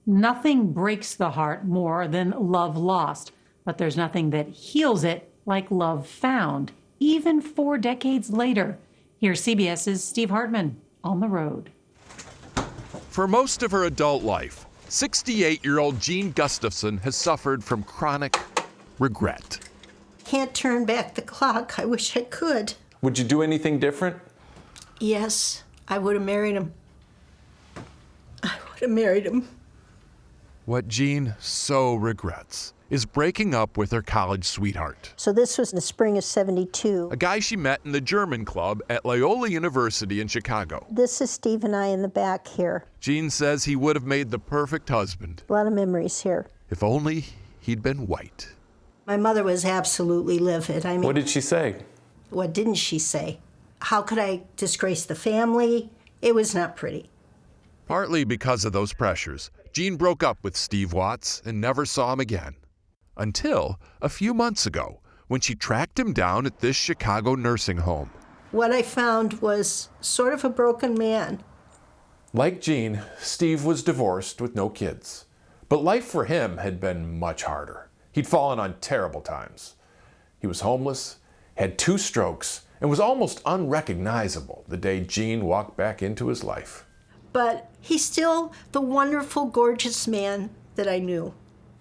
Nothing breaks the heart more than love lost, but there's nothing that heals it like love found, even 4 decades later. Here's CBS's Steve Hartman on the road. For most of her adult life, 68-year-old Jeanne Gustavson has suffered from chronic regret. Can't turn back the clock. I wish I could. Would you do anything different? Yes, I would have married him. I would have married him. What Jeanne so regrets is breaking up with her college sweetheart, So this was in the spring of '72. a guy she met in the German club at Loyola University in Chicago. This is Steve and I in the back here. Jeanne says he would have made the perfect husband A lot of memories here. if only he'd been white. My mother was absolutely livid. I mean, What did she say? what didn't she say? How could I disgrace the family? It was not pretty. Partly because of those pressures, Jeanne broke up with Steve Watts and never saw him again. Until a few months ago, when she tracked him down at this Chicago nursing home. What I found was sort of a broken man. Like Jeanne, Steve was divorced with no kids. But life for him had been much harder. He'd fallen on terrible times. He was homeless, had 2 strokes, and was almost unrecognizable the day Jeanne walked back into his life. But he's still the wonderful, gorgeous man that I knew.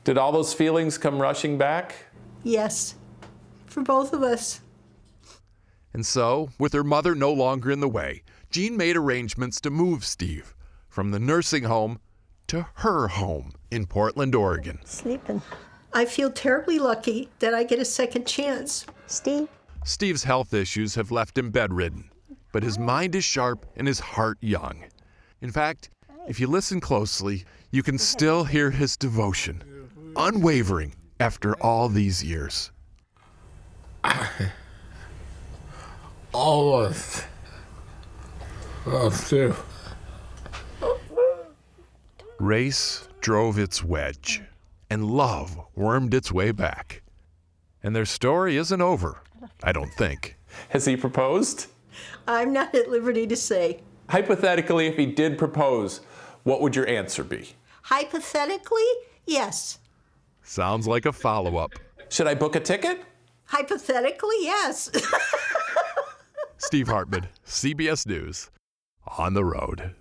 Did all those feelings come rushing back? Yes, for both of us. And so, with her mother no longer in the way, Jeanne made arrangements to move Steve from the nursing home to her home in Portland, Oregon. Sleeping. I feel terribly lucky that I get a second chance. Steve? Steve's health issues have left him bedridden, but his mind is sharp and his heart young. In fact, if you listen closely, you can still hear his devotion, unwavering after all these years. Always love you. Race drove its wedge, and love wormed its way back. And their story isn't over, I don't think. Has he proposed? I'm not at liberty to say. Hypothetically, if he did propose, what would your answer be? Hypothetically, yes. Sounds like a follow-up. Should I book a ticket? Hypothetically, yes. Steve Hartman, CBS News, on the road.